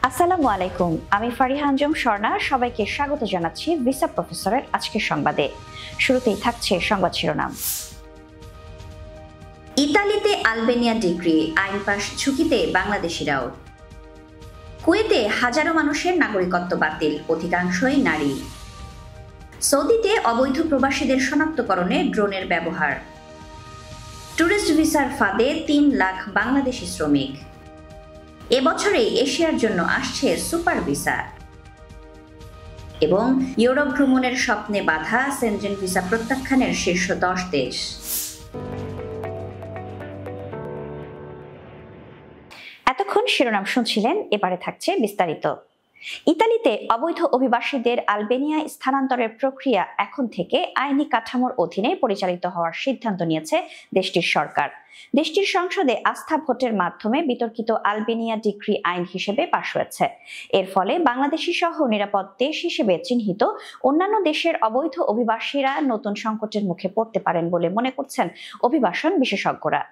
আসসালামু আলাইকুম, আমি ফারিহা আঞ্জুম স্বর্ণা। সবাইকে স্বাগত জানাচ্ছি ভিসা প্রফেসরের আজকের সংবাদে। শুরুতেই থাকছে সংবাদ শিরোনাম। ইতালিতে আলবেনিয়া ডিগ্রি, আইন পাশ ঝুঁকিতে বাংলাদেশিরাও। কুয়েতে হাজারো মানুষের নাগরিকত্ব বাতিল, অধিকাংশই নারী। সৌদিতে অবৈধ প্রবাসীদের শনাক্তকরণে ড্রোনের ব্যবহার। ট্যুরিস্ট ভিসার ফাঁদে ৩ লাখ বাংলাদেশি শ্রমিক। এবছরে এশিয়ার জন্য আসছে সুপার ভিসা। এবং ইউরোপ ভ্রমণের স্বপ্নে বাধা, সেনজেন ভিসা প্রত্যাখ্যানের শীর্ষ 10 দেশ। এতক্ষণ শিরোনাম শুনছিলেন, এবারে থাকছে বিস্তারিত। ইতালিতে অবৈধ অভিবাসীদের আলবেনিয়া স্থানান্তরের প্রক্রিয়া এখন থেকে আইনি কাঠামোর অধীনে পরিচালিত হওয়ার সিদ্ধান্ত নিয়েছে দেশটির সরকার। দেশটির সংসদে আস্থা ভোটের মাধ্যমে বিতর্কিত আলবেনিয়া ডিক্রি আইন হিসেবে পাশ হয়েছে। এর ফলে বাংলাদেশি সহ নিরাপদ দেশ হিসেবে চিহ্নিত অন্যান্য দেশের অবৈধ অভিবাসীরা নতুন সংকটের মুখে পড়তে পারেন বলে মনে করছেন অভিবাসন বিশেষজ্ঞরা।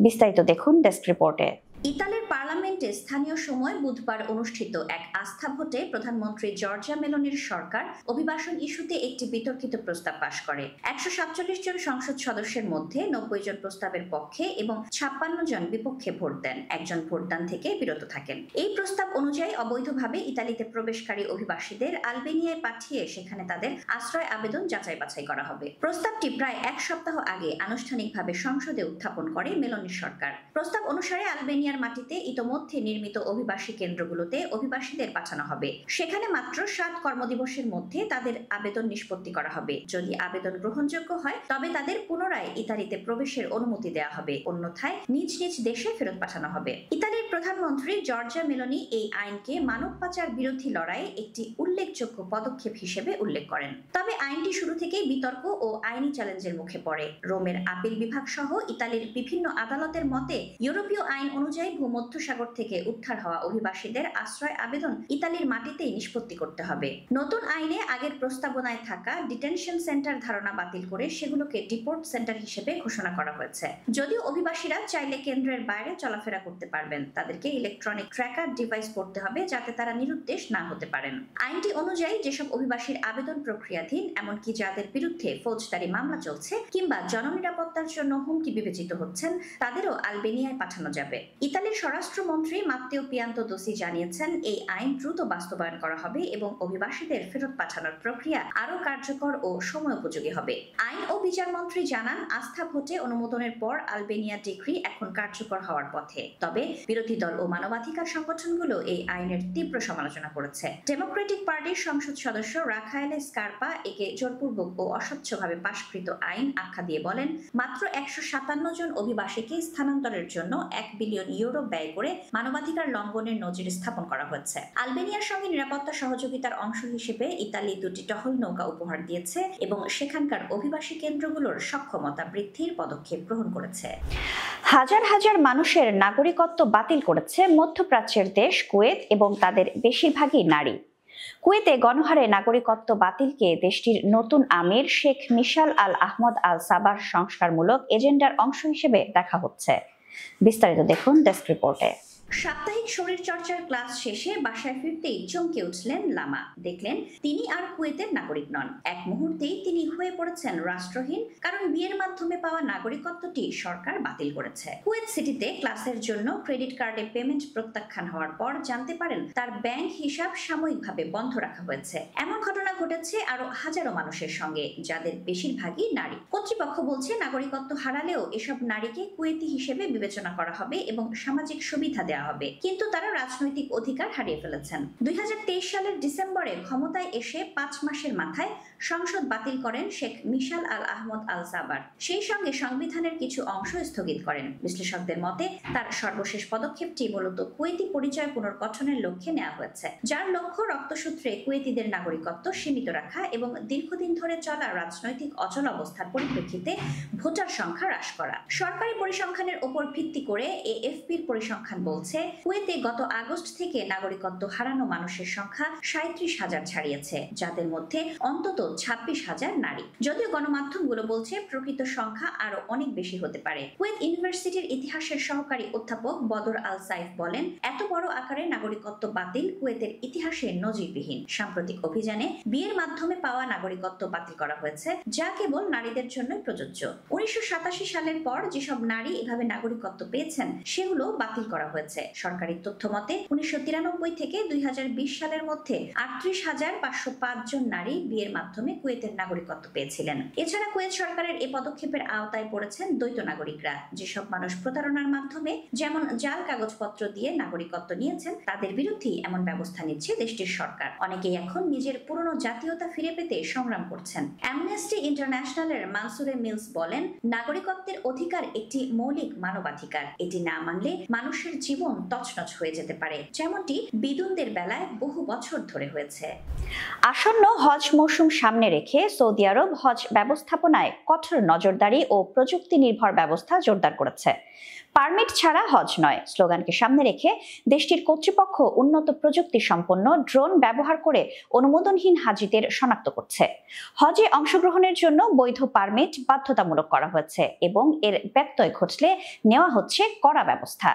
বিস্তারিত দেখুন ডেস্ক রিপোর্টে। ইতালির পার্লামেন্টে স্থানীয় সময় বুধবার অনুষ্ঠিত এক আস্থা ভোটে প্রধানমন্ত্রী জর্জিয়া মেলোনির সরকার অভিবাসন ইস্যুতে একটি বিতর্কিত প্রস্তাব পাশ করে। ১৪৭ জন সংসদ সদস্যের মধ্যে ৯০ জন প্রস্তাবের পক্ষে এবং ৫৬ জন বিপক্ষে ভোট দেন, একজন ভোটদান থেকে বিরত থাকেন। এই প্রস্তাব অনুযায়ী অবৈধভাবে ইতালিতে প্রবেশকারী অভিবাসীদের আলবেনিয়ায় পাঠিয়ে সেখানে তাদের আশ্রয় আবেদন যাচাই বাছাই করা হবে। প্রস্তাবটি প্রায় ১ সপ্তাহ আগে আনুষ্ঠানিকভাবে সংসদে উত্থাপন করে মেলোনির সরকার। প্রস্তাব অনুসারে আলবেনিয়ার মাটিতে ইতোমধ্যে নির্মিত অভিবাসী কেন্দ্রগুলোতে অভিবাসীদের পাঠানো হবে। সেখানে মাত্র ৭ কর্মদিবসের মধ্যে তাদের আবেদন নিষ্পত্তি করা হবে। যদি আবেদন গ্রহণযোগ্য হয় তবে তাদের পুনরায় ইতালিতে প্রবেশের অনুমতি দেওয়া হবে, অন্যথায় নিজ নিজ দেশে ফেরত পাঠানো হবে। ইতালির প্রধানমন্ত্রী জর্জিয়া মেলোনি এই আইনকে মানব পাচার বিরোধী লড়াইয়ে একটি উল্লেখযোগ্য পদক্ষেপ হিসেবে উল্লেখ করেন। তবে আইনটি শুরু থেকেই বিতর্ক ও আইনি চ্যালেঞ্জের মুখে পড়ে। রোমের আপিল বিভাগ সহ ইতালির বিভিন্ন আদালতের মতে ইউরোপীয় আইন অনুযায়ী ভূমধ্যসাগর থেকে উদ্ধার হওয়া অভিবাসীদের আশ্রয় আবেদন ইতালির মাটিতেই নিষ্পত্তি করতে হবে। নতুন আইনে আগের প্রস্তাবনায় থাকা ডিটেনশন সেন্টার ধারণা বাতিল করে সেগুলোকে ডিপোর্ট সেন্টার হিসেবে ঘোষণা করা হয়েছে। যদিও অভিবাসীরা চাইলে কেন্দ্রের বাইরে চলাফেরা করতে পারবেন, তাদেরকে ইলেকট্রনিক ট্র্যাকার ডিভাইস পড়তে হবে যাতে তারা নিরুদ্দেশ না হতে পারেন। আইনটি অনুযায়ী যেসব অভিবাসীর আবেদন প্রক্রিয়াধীন, এমনকি যাদের বিরুদ্ধে ফৌজদারি মামলা চলছে কিংবা জননিরাপত্তার জন্য হুমকি বিবেচিত হচ্ছেন, তাদেরও আলবেনিয়ায় পাঠানো যাবে। ইতালির স্বরাষ্ট্রমন্ত্রী মাত্তেও পিয়ান্তোদোসি জানিয়েছেন এই আইন দ্রুত বাস্তবায়ন করা হবে এবং অভিবাসীদের ফেরত পাঠানোর প্রক্রিয়া আরও কার্যকর ও সময়োপযোগী হবে। আইন ও বিচার মন্ত্রী জানান, আস্থা ভোটে অনুমোদনের পর আলবেনিয়া ডিক্রি এখন কার্যকর হওয়ার পথে। তবে বিরোধী দল ও মানবাধিকার সংগঠনগুলো এই আইনের তীব্র সমালোচনা করেছে। ডেমোক্রেটিক পার্টির সংসদ সদস্য রাখায়েলে স্কারপা একে জোরপূর্বক ও অস্বচ্ছভাবে পাশকৃত আইন আখ্যা দিয়ে বলেন, মাত্র ১৫৭ জন অভিবাসীকে স্থানান্তরের জন্য ১ বিলিয়ন ইউরো ব্যয় করে মানবাধিকার লঙ্ঘনের নজির স্থাপন করা হয়েছে। আলবেনিয়ার সঙ্গে নিরাপত্তা সহযোগিতার অংশ হিসেবে ইতালি ২টি টহল নৌকা উপহার দিয়েছে এবং সেখানকার অভিবাসী কেন্দ্রগুলোর সক্ষমতা বৃদ্ধির পদক্ষেপ গ্রহণ করেছে। হাজার হাজার মানুষের নাগরিকত্ব বাতিল করেছে মধ্যপ্রাচ্যের দেশ কুয়েত এবং তাদের বেশিরভাগই নারী। কুয়েতে গণহারে নাগরিকত্ব বাতিলকে দেশটির নতুন আমির শেখ মিশাল আল আহমদ আল সাবার সংস্কারমূলক এজেন্ডার অংশ হিসেবে দেখা হচ্ছে। বিস্তারিত দেখুন ডেস্ক রিপোর্টে। সাপ্তাহিক শরীরচর্চার ক্লাস শেষে বাসায় ফিরতেই চমকে উঠলেন লামা। দেখলেন তিনি আর কুয়েতের নাগরিক নন। এক মুহূর্তেই তিনি হয়ে পড়েছেন রাষ্ট্রহীন, কারণ বিয়ের মাধ্যমে পাওয়া নাগরিকত্বটি সরকার বাতিল করেছে। কুয়েত সিটিতে ক্লাসের জন্য ক্রেডিট কার্ডে পেমেন্ট প্রত্যাখ্যান হওয়ার পর জানতে পারেন তার ব্যাংক হিসাব সাময়িকভাবে বন্ধ রাখা হয়েছে। এমন ঘটনা ঘটেছে আরো হাজারো মানুষের সঙ্গে, যাদের বেশিরভাগই নারী। কর্তৃপক্ষ বলছে নাগরিকত্ব হারালেও এসব নারীকে কুয়েতি হিসেবে বিবেচনা করা হবে এবং সামাজিক সুবিধা দেওয়া হবে, কিন্তু তারা রাজনৈতিক অধিকার হারিয়ে ফেলেছেন। ২০২৩ সালের ডিসেম্বরে ক্ষমতায় এসে ৫ মাসের মাথায় সংসদ বাতিল করেন শেখ মিশাল আল আহমদ আল সাবার। সেই সঙ্গে সংবিধানের কিছু অংশ স্থগিত করেন। বিশ্লেষকদের মতে তার সর্বশেষ পদক্ষেপটি মূলত কুয়েতি পরিচয় পুনর্গঠনের লক্ষ্যে নেওয়া হয়েছে, যার লক্ষ্য রক্তসূত্রে কুয়েতিদের নাগরিকত্ব সীমিত রাখা এবং দীর্ঘদিন ধরে চলা রাজনৈতিক অচল অবস্থার পরিপ্রেক্ষিতে ভোটার সংখ্যা হ্রাস করা। সরকারি পরিসংখ্যানের উপর ভিত্তি করে এএফপির পরিসংখ্যান বলছে বলছে, কুয়েতে গত আগস্ট থেকে নাগরিকত্ব হারানো মানুষের সংখ্যা 37,000 ছাড়িয়েছে, যাদের মধ্যে অন্তত 26,000 নারী। যদিও গণমাধ্যমগুলো বলছে প্রকৃত সংখ্যা আরো অনেক বেশি হতে পারে। কুয়েত ইউনিভার্সিটির ইতিহাসের সহকারী অধ্যাপক বদর আল সাইফ বলেন, এত বড় আকারে নাগরিকত্ব বাতিল কুয়েতের ইতিহাসে নজিরবিহীন। সাম্প্রতিক অভিযানে বিয়ের মাধ্যমে পাওয়া নাগরিকত্ব বাতিল করা হয়েছে, যা কেবল নারীদের জন্য প্রযোজ্য। 1987 সালের পর যেসব নারী এভাবে নাগরিকত্ব পেয়েছেন সেগুলো বাতিল করা হয়েছে। সরকারি তথ্য মতে 1993 থেকে 2020 সালের মধ্যে 38,505 জন নারী বিয়ের মাধ্যমে কুয়েতের নাগরিকত্ব পেয়েছিলেন। এছাড়া কুয়েত সরকারের এই পদক্ষেপের আওতায় পড়েছেন দ্বৈত নাগরিকরা। যেসব মানুষ প্রতারণার মাধ্যমে যেমন জাল কাগজপত্র দিয়ে নাগরিকত্ব নিয়েছেন, তাদের বিরুদ্ধেই এমন ব্যবস্থা নিচ্ছে দেশটির সরকার। অনেকেই এখন নিজের পুরনো জাতীয়তা ফিরে পেতে সংগ্রাম করছেন। অ্যামনেস্টি ইন্টারন্যাশনালের মানসুরে মিলস বলেন, নাগরিকত্বের অধিকার একটি মৌলিক মানবাধিকার। এটি না মানলে মানুষের জীবন তছনছ হয়ে যেতে পারে, যেমনটি বিদুনদের বেলায় বহু বছর ধরে হয়েছে। আসন্ন হজ মৌসুম সামনে রেখে সৌদি আরব হজ ব্যবস্থাপনায় কঠোর নজরদারি ও প্রযুক্তি নির্ভর ব্যবস্থা জোরদার করেছে। পারমিট ছাড়া হজ নয় স্লোগানকে সামনে রেখে দেশটির কর্তৃপক্ষ উন্নত প্রযুক্তি সম্পন্ন ড্রোন ব্যবহার করে অনুমোদনহীন হাজিদের শনাক্ত করছে। হজে অংশগ্রহণের জন্য বৈধ পারমিট বাধ্যতামূলক করা হয়েছে এবং এর ব্যত্যয় ঘটলে নেওয়া হচ্ছে কড়া ব্যবস্থা।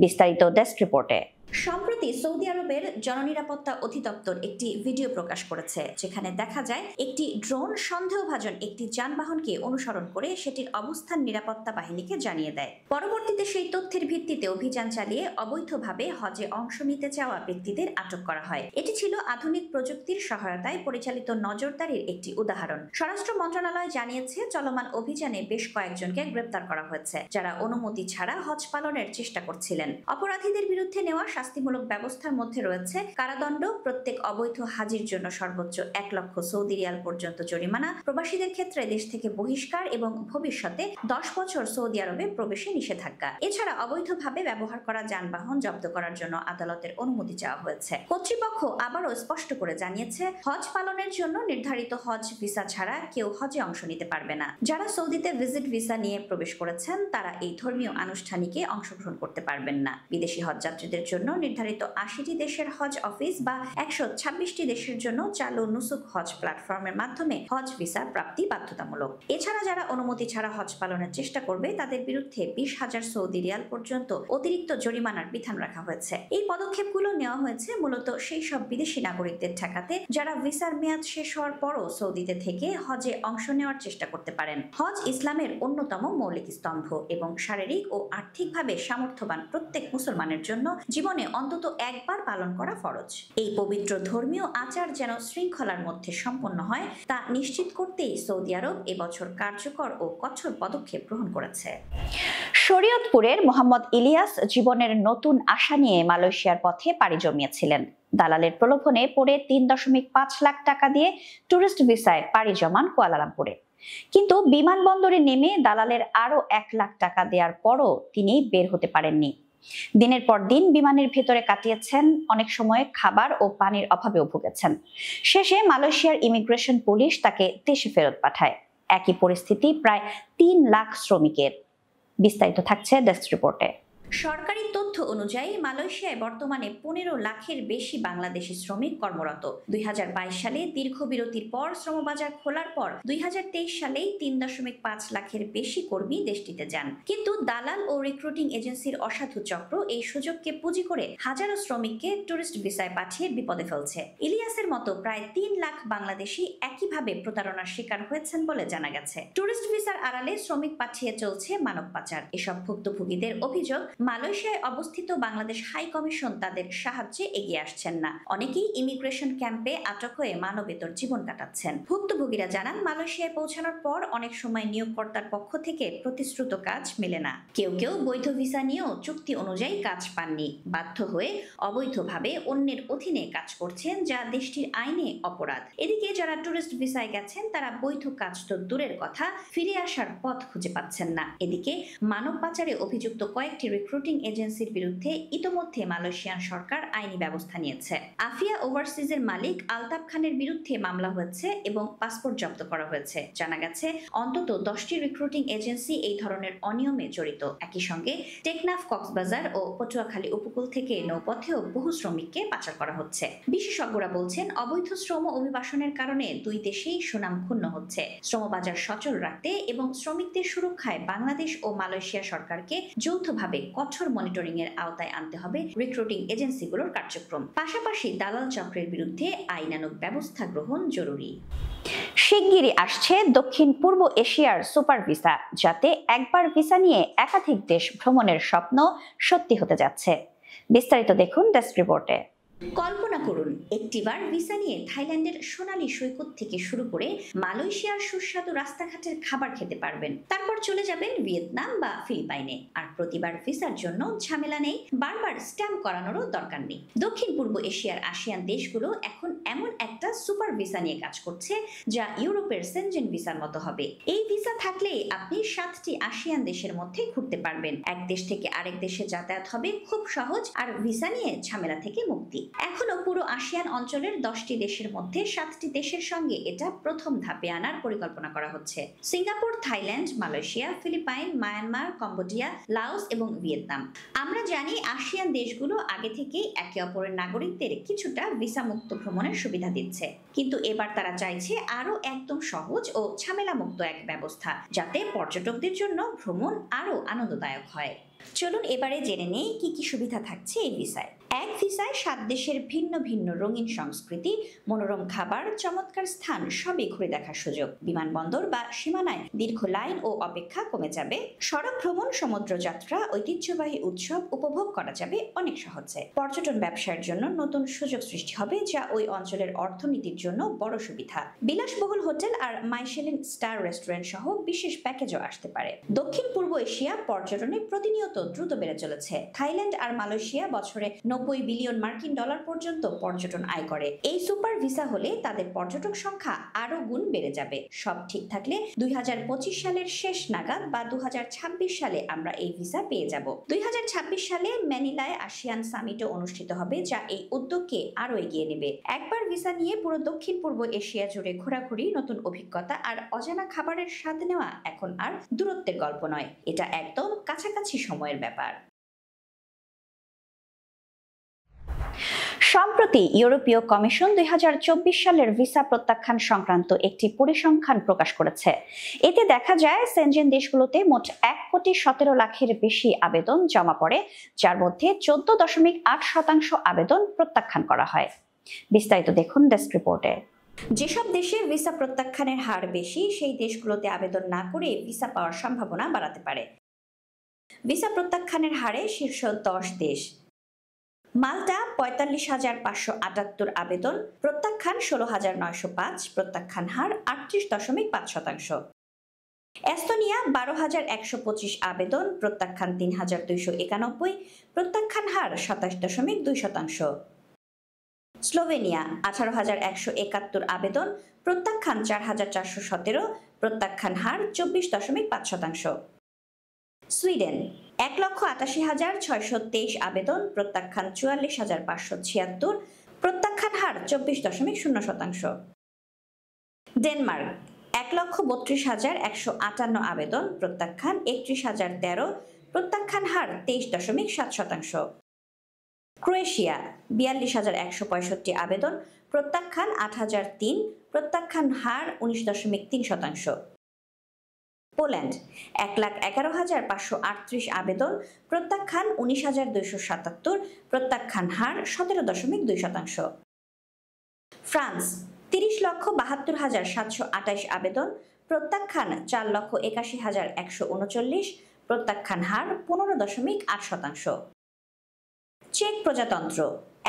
বিস্তারিত ডেস্ক রিপোর্টে। সম্প্রতি সৌদি আরবের জননিরাপত্তা অধিদপ্তর একটি ভিডিও প্রকাশ করেছে, যেখানে দেখা যায় একটি ড্রোন সন্দেহভাজন একটি যানবাহনকে অনুসরণ করে সেটির অবস্থান নিরাপত্তা বাহিনীকে জানিয়ে দেয়। পরবর্তীতে সেই তথ্যের ভিত্তিতে অভিযান চালিয়ে অবৈধভাবে হজে অংশ নিতে চাওয়া ব্যক্তিদের আটক করা হয়। এটি ছিল আধুনিক প্রযুক্তির সহায়তায় পরিচালিত নজরদারির একটি উদাহরণ। স্বরাষ্ট্র মন্ত্রণালয় জানিয়েছে, চলমান অভিযানে বেশ কয়েকজনকে গ্রেপ্তার করা হয়েছে, যারা অনুমতি ছাড়া হজ পালনের চেষ্টা করছিলেন। অপরাধীদের বিরুদ্ধে নেওয়া শাস্তিমূলক ব্যবস্থার মধ্যে রয়েছে কারাদণ্ড, প্রত্যেক অবৈধ হাজির জন্য সর্বোচ্চ 1 লক্ষ সৌদি রিয়াল পর্যন্ত জরিমানা, প্রবাসীদের ক্ষেত্রে দেশ থেকে বহিষ্কার এবং ভবিষ্যতে 10 বছর সৌদি আরবে প্রবেশে নিষেধাজ্ঞা। এছাড়া অবৈধভাবে ব্যবহার করা যানবাহন জব্দ করার জন্য আদালতের অনুমতি চাওয়া হয়েছে। কর্তৃপক্ষ আবারও স্পষ্ট করে জানিয়েছে, হজ পালনের জন্য নির্ধারিত হজ ভিসা ছাড়া কেউ হজে অংশ নিতে পারবে না। যারা সৌদিতে ভিজিট ভিসা নিয়ে প্রবেশ করেছেন, তারা এই ধর্মীয় আনুষ্ঠানিকে অংশগ্রহণ করতে পারবেন না। বিদেশি হজযাত্রীদের জন্য নির্ধারিত 80টি দেশের হজ অফিস বা 126টি দেশের জন্য চালু নুসুক হজ প্ল্যাটফর্মের মাধ্যমে হজ ভিসার প্রাপ্তি বাধ্যতামূলক। এছাড়া যারা অনুমতি ছাড়া হজ পালনের চেষ্টা করবে, তাদের বিরুদ্ধে 20,000 সৌদি রিয়াল পর্যন্ত অতিরিক্ত জরিমানার বিধান রাখা হয়েছে। এই পদক্ষেপগুলো নেওয়া হয়েছে মূলত সেই সব বিদেশি নাগরিকদের ঠেকাতে যারা ভিসার মেয়াদ শেষ হওয়ার পরও সৌদিতে থেকে হজে অংশ নেওয়ার চেষ্টা করতে পারেন। হজ ইসলামের অন্যতম মৌলিক স্তম্ভ এবং শারীরিক ও আর্থিকভাবে সামর্থ্যবান প্রত্যেক মুসলমানের জন্য জীবনে অন্তত একবার পালন করা ফরজ। এই পবিত্র ধর্মীয় আচার যেন শৃঙ্খলার মধ্যে সম্পন্ন হয়, তা নিশ্চিত করতেই সৌদি আরব এবছর কার্যকর ও কঠোর পদক্ষেপ গ্রহণ করেছে। শরীয়তপুরের মোহাম্মদ ইলিয়াস জীবনের নতুন আশা নিয়ে মালয়েশিয়ার পথে পাড়ি জমিয়েছিলেন। দালালের প্রলোভনে পড়ে 3.5 লাখ টাকা দিয়ে টুরিস্ট ভিসায় পাড়ি জমান কুয়ালালামপুরে। কিন্তু বিমানবন্দরে নেমে দালালের আরো 1 লাখ টাকা দেওয়ার পরও তিনি বের হতে পারেননি। দিনের পর দিন বিমানের ভেতরে কাটিয়েছেন, অনেক সময় খাবার ও পানির অভাবেও ভুগেছেন। শেষে মালয়েশিয়ার ইমিগ্রেশন পুলিশ তাকে দেশে ফেরত পাঠায়। একই পরিস্থিতি প্রায় 3 লাখ শ্রমিকের। বিস্তারিত থাকছে ডেস্ক রিপোর্টে। সরকারি তথ্য অনুযায়ী মালয়েশিয়ায় বর্তমানে 15 লাখের বেশি বাংলাদেশি শ্রমিক কর্মরত। 2022 সালে দীর্ঘ বিরতির পর শ্রমবাজার খোলার পর 2023 সালেই 3.5 লাখের বেশি কর্মী দেশটিতে যান। কিন্তু দালাল ও রিক্রুটিং এজেন্সির অসাধু চক্র এই সুযোগকে পুঁজি করে হাজারো শ্রমিককে টুরিস্ট ভিসায় পাঠিয়ে বিপদে ফেলছে। ইলিয়াসের মতো প্রায় 3 লাখ বাংলাদেশি একইভাবে প্রতারণার শিকার হয়েছেন বলে জানা গেছে। টুরিস্ট ভিসার আড়ালে শ্রমিক পাঠিয়ে চলছে মানব পাচার। এসব ভুক্তভোগীদের অভিযোগ, মালয়েশিয়ায় অবস্থিত বাংলাদেশ হাই কমিশন তাদের সাহায্যে এগিয়ে আসছেন না। অনেকেই ইমিগ্রেশন ক্যাম্পে আটক হয়ে মানবেতর জীবন কাটাচ্ছেন। ভুক্তভোগীরা জানান, মালয়েশিয়ায় পৌঁছানোর পর অনেক সময় নিয়োগকর্তার পক্ষ থেকে প্রতিশ্রুত কাজ মেলে না। কেউ কেউ বৈধ ভিসা নিয়েও চুক্তি অনুযায়ী কাজ পাননি। বাধ্য হয়ে অবৈধভাবে অন্যের অধীনে কাজ করছেন, যা দেশটির আইনে অপরাধ। এদিকে যারা টুরিস্ট ভিসায় গেছেন, তারা বৈধ কাজ তো দূরের কথা, ফিরে আসার পথ খুঁজে পাচ্ছেন না। এদিকে মানব পাচারে অভিযুক্ত কয়েকটি রিক্রুটিং এজেন্সির বিরুদ্ধে ইতোমধ্যে মালয়েশিয়ান সরকার আইনি ব্যবস্থা নিয়েছে। আফিয়া ওভারসিজের মালিক আলতাফ খানের বিরুদ্ধে মামলা হয়েছে এবং পাসপোর্ট জব্দ করা হয়েছে। জানা গেছে অন্তত 10টি রিক্রুটিং এজেন্সি এই ধরনের অনিয়মে জড়িত। একই সঙ্গে টেকনাফ, কক্সবাজার ও পটুয়াখালী উপকূল থেকে নৌপথেও বহু শ্রমিককে পাচার করা হচ্ছে। বিশেষজ্ঞরা বলছেন, অবৈধ শ্রম অভিবাসনের কারণে দুই দেশেই সুনাম ক্ষুণ্ণ হচ্ছে। শ্রমবাজার সচল রাখতে এবং শ্রমিকদের সুরক্ষায় বাংলাদেশ ও মালয়েশিয়া সরকারকে যৌথভাবে কঠোর মনিটরিং এর আওতায় আনতে হবে রিক্রুটিং এজেন্সিগুলোর কার্যক্রম। পাশাপাশি দালাল চক্রের বিরুদ্ধে আইনানুগ ব্যবস্থা গ্রহণ জরুরি। শিগগিরই আসছে দক্ষিণ পূর্ব এশিয়ার সুপার ভিসা, যাতে একবার ভিসা নিয়ে একাধিক দেশ ভ্রমণের স্বপ্ন সত্যি হতে যাচ্ছে। বিস্তারিত দেখুন ডেস্ক রিপোর্টে। কল্পনা করুন, একটিবার ভিসা নিয়ে থাইল্যান্ডের সোনালী সৈকত থেকে শুরু করে মালয়েশিয়ার সুস্বাদু রাস্তাঘাটের খাবার খেতে পারবেন। তারপর চলে যাবেন ভিয়েতনাম বা ফিলিপাইনে। আর প্রতিবার ভিসার জন্য ঝামেলা নেই, বারবার স্ট্যাম্প করানোরও দরকার নেই। দক্ষিণ পূর্ব এশিয়ার আসিয়ান দেশগুলো এখন এমন একটা সুপার ভিসা নিয়ে কাজ করছে যা ইউরোপের সেনজেন ভিসার মতো হবে। এই ভিসা থাকলে আপনি 7টি আসিয়ান দেশের মধ্যে ঘুরতে পারবেন। এক দেশ থেকে আরেক দেশে যাতায়াত হবে খুব সহজ, আর ভিসা নিয়ে ঝামেলা থেকে মুক্তি। এখনো পুরো আসিয়ান অঞ্চলের 10টি দেশের মধ্যে 7টি দেশের সঙ্গে এটা প্রথম ধাপে আনার পরিকল্পনা করা হচ্ছে। Singapore, Thailand, Malaysia, Philippine, Myanmar, Cambodia, Laos এবং ভিয়েতনাম। আমরা জানি আসিয়ান দেশগুলো আগে থেকেই একে অপরের নাগরিকদের কিছুটা ভিসা মুক্ত ভ্রমণের সুবিধা দিচ্ছে, কিন্তু এবার তারা চাইছে আরো একদম সহজ ও ঝামেলা মুক্ত এক ব্যবস্থা, যাতে পর্যটকদের জন্য ভ্রমণ আরো আনন্দদায়ক হয়। চলুন এবারে জেনে নেই কি কি সুবিধা থাকছে এই ভিসায়। এক ভিসায় 7 দেশের ভিন্ন ভিন্ন রঙিন সংস্কৃতি, মনোরম খাবার, চমৎকার স্থান সবই ঘুরে দেখার সুযোগ। বিমানবন্দর বা সীমানায় দীর্ঘ লাইন ও অপেক্ষা কমে যাবে। সড়ক ভ্রমণ, সমুদ্র যাত্রা, ঐতিহ্যবাহী উৎসব উপভোগ করা যাবে অনেক সহজে। পর্যটন ব্যবসার জন্য নতুন সুযোগ সৃষ্টি হবে, যা ওই অঞ্চলের অর্থনীতির জন্য বড় সুবিধা। বিলাসবহুল হোটেল আর মাইশেলিন স্টার রেস্টুরেন্ট সহ বিশেষ প্যাকেজও আসতে পারে। দক্ষিণ পূর্ব এশিয়া পর্যটনে প্রতিনিয়ত দ্রুত বেড়ে চলেছে। থাইল্যান্ড আর মালয়েশিয়া বছরে 90 বিলিয়ন মার্কিন ডলার পর্যন্ত পর্যটন আয় করে। এই সুপার ভিসা হলে তাদের পর্যটক সংখ্যা আরো গুণ বেড়ে যাবে। সব ঠিক থাকলে 2025 সালের শেষ নাগাদ বা 2026 সালে আমরা এই ভিসা পেয়ে যাব। 2026 সালে ম্যানিলায় আসিয়ান সামিটও অনুষ্ঠিত হবে, যা এই উদ্যোগকে আরো এগিয়ে নেবে। একবার ভিসা নিয়ে পুরো দক্ষিণ পূর্ব এশিয়া জুড়ে ঘোরাঘুরি, নতুন অভিজ্ঞতা আর অজানা খাবারের স্বাদ নেওয়া এখন আর দূরত্বের গল্প নয়, এটা একদম কাছাকাছি সময়ের ব্যাপার। সম্প্রতি ইউরোপীয় কমিশন 2024 সালের ভিসা প্রত্যাখ্যান সংক্রান্ত একটি পরিসংখ্যান প্রকাশ করেছে। এতে দেখা যায় সেনজেন দেশগুলোতে মোট 1,17,00,000-এর বেশি আবেদন জমা পড়ে, যার মধ্যে 14.8% আবেদন প্রত্যাখ্যান করা হয়। বিস্তারিত দেখুন ডেস্ক রিপোর্টে। যেসব দেশে ভিসা প্রত্যাখ্যানের হার বেশি, সেই দেশগুলোতে আবেদন না করে ভিসা পাওয়ার সম্ভাবনা বাড়াতে পারে। ভিসা প্রত্যাখ্যানের হারে শীর্ষ 10 দেশ: মাল্টা 45,578 আবেদন, প্রত্যাখ্যান 16,905, প্রত্যাখ্যান হার 38.5%। এস্তোনিয়া 12,125 আবেদন, প্রত্যাখ্যান 3,291, প্রত্যাখ্যান হার 27.2%। স্লোভেনিয়া 18,171 আবেদন, প্রত্যাখ্যান 4,417, প্রত্যাখ্যান হার 24.5%। সুইডেন 1,88,623 আবেদন, প্রত্যাখ্যান 44,576, প্রত্যাখ্যান হার 24.0%। ডেনমার্ক 1,32,158 আবেদন, প্রত্যাখ্যান 31,013, প্রত্যাখ্যান হার 23.7%। ক্রোয়েশিয়া 42,165 আবেদন, প্রত্যাখ্যান 8,003, প্রত্যাখ্যান হার 19.3%। পোল্যান্ড 1,11,538 আবেদন, প্রত্যাখ্যান 19,277, প্রত্যাখ্যান হার 17.2%। ফ্রান্স 30,72,728 আবেদন, প্রত্যাখ্যান 4,81,139, প্রত্যাখ্যান হার 15.8%। চেক প্রজাতন্ত্র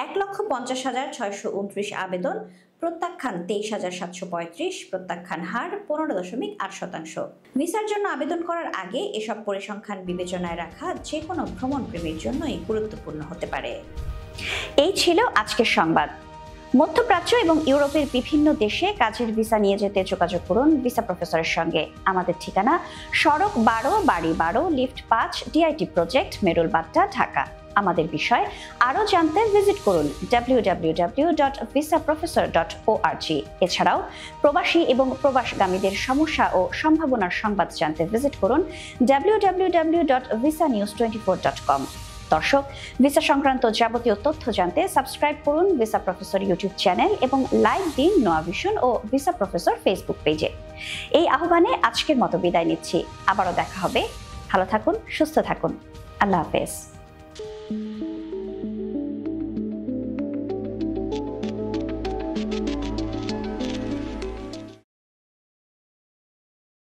1,50,629 আবেদন, প্রত্যাখ্যান 23,735, প্রত্যাখ্যান হার 15.8%। ভিসার জন্য আবেদন করার আগে এসব পরিসংখ্যান বিবেচনায় রাখা যে কোনো ভ্রমণ প্রেমীর জন্যই গুরুত্বপূর্ণ হতে পারে। এই ছিল আজকের সংবাদ। মধ্যপ্রাচ্য এবং ইউরোপের বিভিন্ন দেশে কাজের ভিসা নিয়ে যেতে যোগাযোগ করুন ভিসা প্রফেসরের সঙ্গে। আমাদের ঠিকানা সড়ক 12, বাড়ি 12, lift 5, DIT project, Merul Badda, Dhaka. আমাদের বিষয় আরও জানতে ভিজিট করুন www.visaprofessor.org। এছাড়াও প্রবাসী এবং প্রবাসগামীদের সমস্যা ও সম্ভাবনার সংবাদ জানতে ভিজিট করুন www.visanews24.com। দর্শক, ভিসা সংক্রান্ত যাবতীয় তথ্য জানতে সাবস্ক্রাইব করুন ভিসা প্রফেসর ইউটিউব চ্যানেল এবং লাইক দিন নোয়া ভিশন ও ভিসা প্রফেসর ফেসবুক পেজে। এই আহ্বানে আজকের মতো বিদায় নিচ্ছি। আবারও দেখা হবে। ভালো থাকুন, সুস্থ থাকুন। আল্লাহ হাফেজ।